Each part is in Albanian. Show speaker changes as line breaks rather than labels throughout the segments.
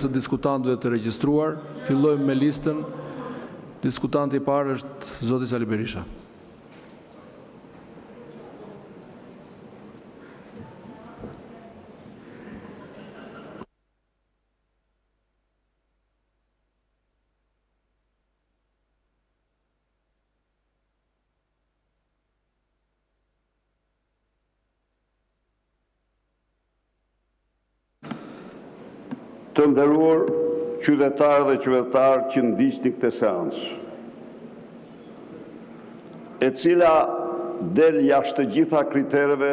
Së diskutantëve të regjistruar, fillojmë me listën. Diskutanti I parë është zoti Sali Berisha.
Të nderuar qytetarë dhe qytetarë që ndiqni këtë seancë, e cila del jashtë të gjitha kritereve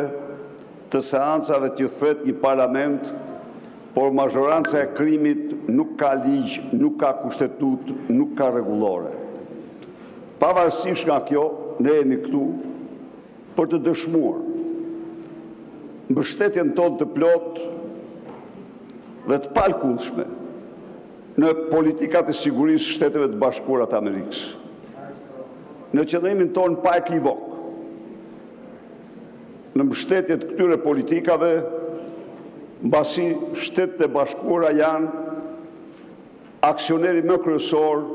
të seancave të thret një parlament, por mazhoranca e krimit nuk ka ligj, nuk ka kushtetut, nuk ka rregullore. Pavarësisht nga kjo, ne jemi këtu për të dëshmuar mbështetjen tonë të plotë dhe të palkundshme në politikat e sigurisë Shteteve të Bashkuara të Amerikës. Në qëndrimin tonë pa ekivok, në mbështetje të këtyre politikave, mbasi Shtetet e Bashkuara janë aksioneri më kryesor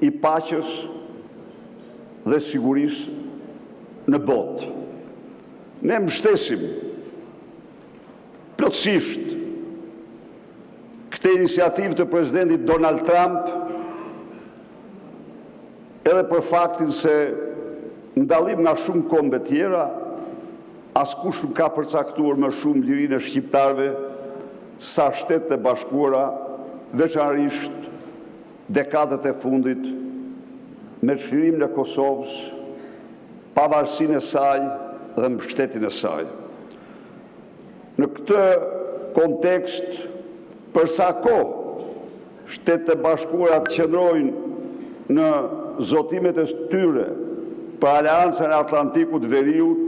I paqes dhe sigurisë në botë. Ne mbështesim plotësisht këtë iniciativë të presidentit Donald Trump, edhe për faktin se ndallim nga shumë kombe tjera, askush nuk ka përcaktuar më shumë lirinë e shqiptarëve sa Shtetet e Bashkuara, veçanërisht dekadat e fundit, me çlirimin e Kosovës, pavarësinë e saj dhe mbështetjen e saj. Në këtë kontekst, për sa kohë Shtetet e Bashkuara të qëndrojnë në zotimet e tyre për Aleancën e Atlantikut Veriut,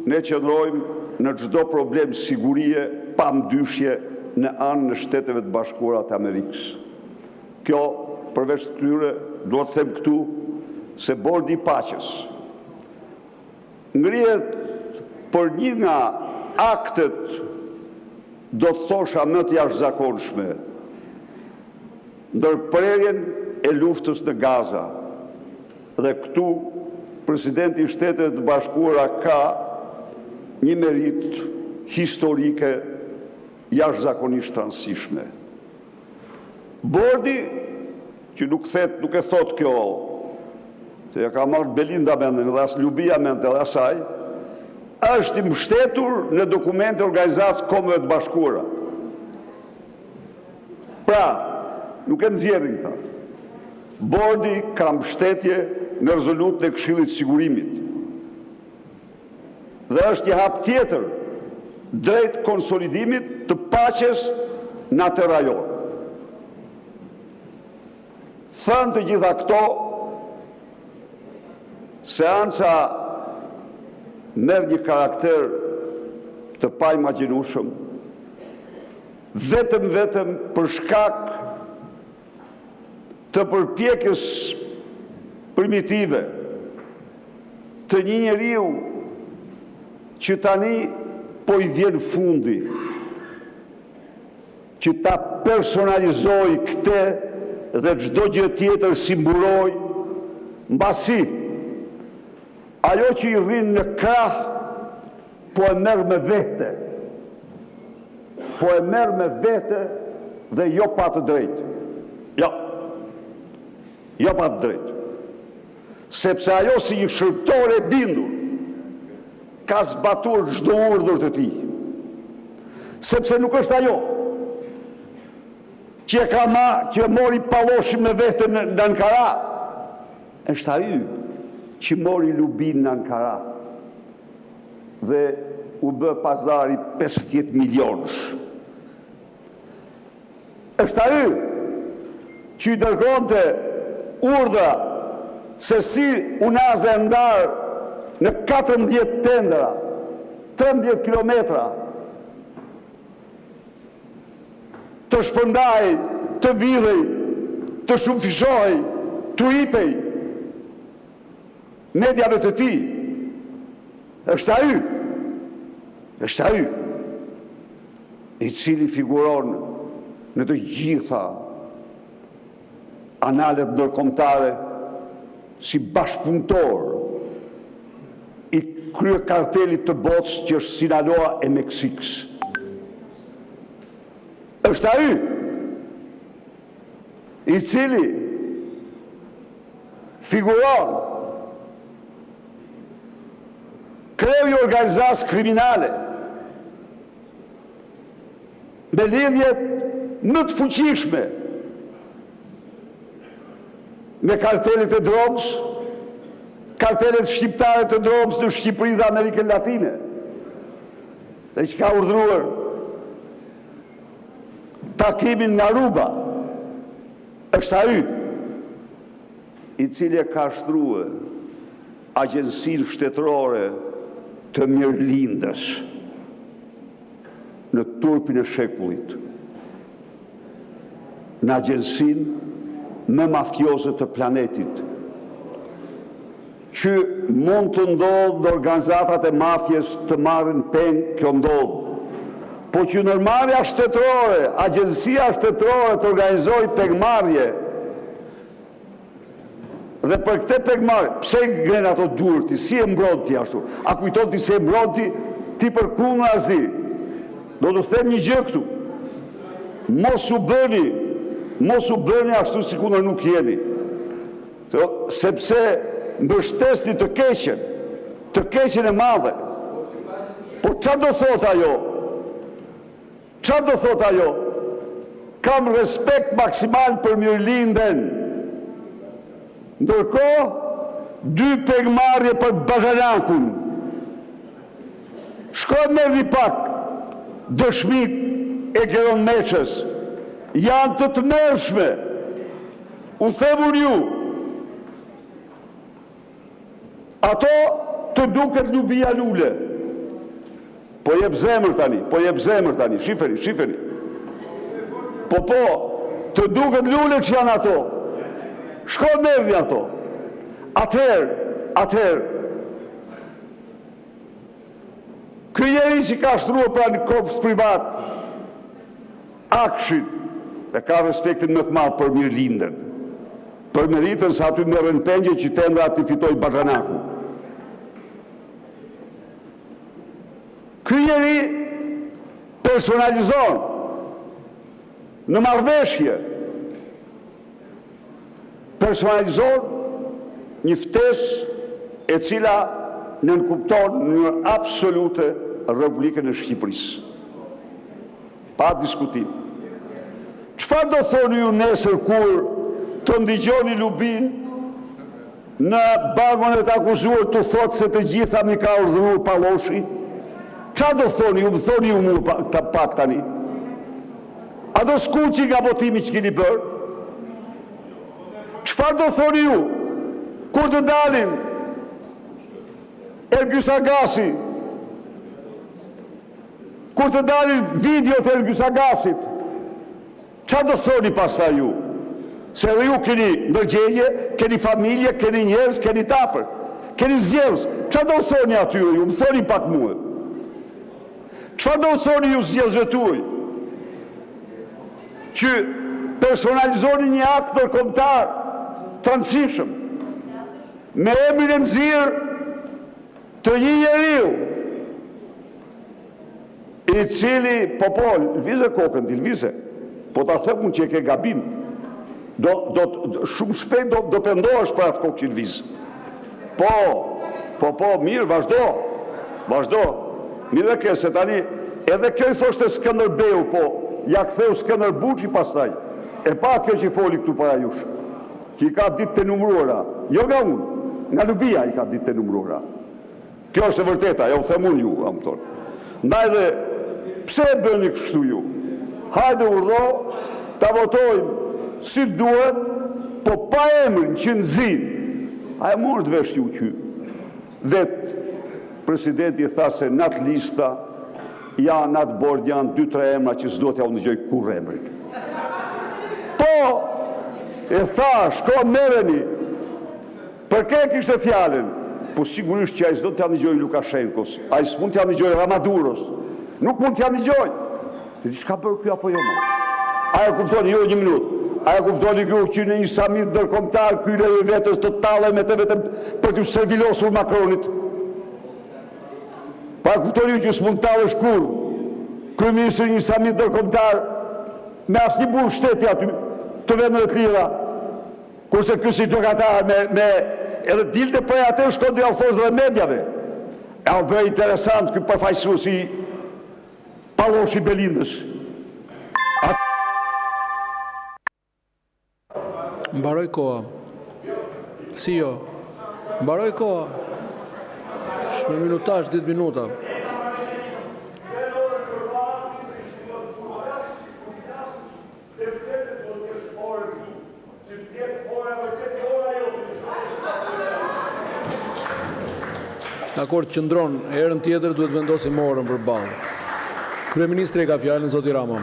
ne qëndrojmë në çdo problem sigurie pa mdyshje në anën e Shteteve të Bashkuara të Amerikës. Kjo, përveç tyre, duhet të them këtu se Bordi I Paqes ngrihet për një nga aktet, do të thosha më të jashtëzakonshme, ndërprerjen e luftës në Gaza. Dhe këtu, presidenti I Shteteve të Bashkuara ka një merit historike jashtëzakonisht të rëndësishme. Bordi, që nuk e thot kjo, se ja ka marrë Belinda mendin dhe as Lubia mendin dhe asaj, është I mbështetur në dokumente Organizatës Kombeve të Bashkuara. Pra, nuk e nxjerrin këta. Bordi ka mbështetje në rezolutën e Këshillit të Sigurimit. Dhe është një hap tjetër drejt konsolidimit të paqes në atë rajon. Thënë të gjitha këto, seanca merr një karakter të paimagjinueshëm, vetëm për shkak të përpjekjes primitive të një njeriu që tani po I vjen fundi, që ta personalizoj këtë dhe çdo gjë tjetër si mburoj, mbasi ajo që I rrin në krah, po e merr me vete. Po e merr me vete dhe jo pa të drejtë. Jo pa të drejtë. Sepse ajo si një shërptor e bindur, ka zbatuar çdo urdhër të tij. Sepse nuk është ajo që mori Palloshin me vete në Ankara, është ai që mori Lubin në Ankara dhe u bë pazari 50 milionësh. Është ai që I dërgonte urdhra se si unaze ndarë në 14 tendera, 13 kilometra, të shpërndaj, të vidhej, të shumëfishohej, të hipej, mediave të tij. Është ai I cili figuron në të gjitha analet ndërkombëtare si bashkëpunëtor i krye kartelit të botës që është Sinaloa e Meksikës. Është ai i cili figuron kreu i organizatës kriminale me lidhjet më të fuqishme me kartelet e drogës, kartelet shqiptare të drogës në Shqipëri dhe Amerikën Latine, dhe që ka urdhëruar takimin në Aruba, është ai i cili e ka shtruar agjensinë shtetërore të mirëlindës në turpin e shekullit, në agjensinë më mafioze të planetit, që mund të ndodhë në organizatat e mafjes të marrin peng, kjo ndodhë, po që nërmarrja shtetërore, agjensia shtetërore të organizoj pengmarrje, dhe për këte pengmarrje, pse ngren ato durti, si e mbron ti ashtu? A kujton ti se e mbron ti për krunë arzi? Do të them një gjë këtu, mos u bëni ashtu si kundër nuk jeni, sepse mbështesni të keqen e madhe. Po çfarë do thot ajo? Çfarë do thot ajo? Kam respekt maksimal për mirëlindjen. Ndërkohë, 2 pengmarrje për Bazhanakun. Shkojnë me një pak dëshmit e Geron Meçës. Janë të tmerrshme. U themur ju. Ato të duket lubia lule. Po jep zemër tani, shifeni. Po, të duket lule që janë ato. Shkojnë nervi ato. Atëherë, ky njeri që ka shtruar pra një korps privat, Akshin, dhe ka respektin më të madh për mirëlindjen, për meritën se aty merren pengje që tendra të fitoj Bazhanaku. Ky njeri personalizon në marrëveshje, personalizon një ftesë e cila nënkupton në absolute Republikën e Shqipërisë. Pa diskutim. Çfarë do thoni ju nesër kur të ndigjoni Lubin në bangon e të akuzuar të thotë se të gjitha mi ka urdhëruar Palloshi? Çfarë do thoni ju? Më thoni ju mua pak tani. A do skuqi nga votimi që keni bërë? Çfarë do thoni ju kur të dalin Ergjys Agasi, kur të dalin videot e Ergjys Agasit? Çfarë do thoni pastaj ju? Se edhe ju keni ndërgjegje, keni familje, keni njerëz, keni tafër, keni zgjedhës. Çfarë do thoni atyre ju? Më thoni pak mua. Çfarë do thoni ju zgjedhësve tuaj? Që personalizoni një akt ndërkombëtar të rëndësishëm me emrin e nxirr të një njeriu i cili lvize kokën, lvize, po ta them unë që e ke gabim, shumë shpejt do pendohesh për atë kokë që lviz. Po, mirë, vazhdo. Mirë ke se tani, edhe kjo i thoshte Skënderbeu, po, ja ktheu Skënderbuçi pastaj. E pa kjo që i foli këtu para jush, që i ka ditë të numëruara, jo nga unë, nga Lubia i ka ditë të numëruara. Kjo është e vërteta, ja u them unë ju, am thonë. Ndaj dhe, pse e bëni kështu ju? Hajde urdhë, ta votojmë si duhet, po pa emrin që nxin. A e morët vesh ju që? Dhe presidenti tha se në atë lista janë në atë bord janë 2-3 emra që s'do t'ja unë dëgjoj kur emrin. Po, e tha, shko merreni, për ke kishte fjalën, po sigurisht që a i s'do t'ja dëgjoj Lukashenkos, a i s'mund t'ja dëgjoj Ramaduros, nuk mund t'ja dëgjoj. Dhe që ka bërë kjo apo jo më? Aja kuptoni, jo 1 minutë. Aja kuptoni kjo që në një samit ndërkombëtar kyre e vetës totale me të vetëm për t'u servilosur Macronit. Pa kuptoni që s'mund talësh kur kryeministri një samit ndërkombëtar me asnjë burg shteti aty të vendeve të lira. Kurse ky si gjokatar me edhe dilte për atë shkon dhe thosh dhe mediave. E u bëj interesant ky përfaqësuesi Palloshi Belindës.
Mbaroj koha. Si jo? Mbaroj koha. Shme minutash, 10 minuta. Dakor, qëndron, herën tjetër duhet vendosim orën për balë. Kryeministri ka fjalën, zoti Rama.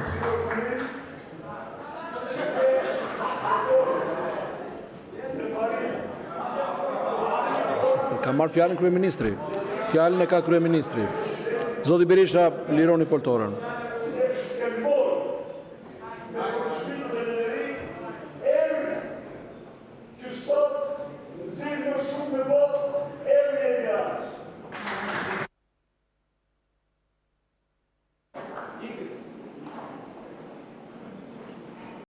Ka marrë fjalën kryeministri. Fjalën e ka kryeministri. Zoti Berisha, lironi foltorën.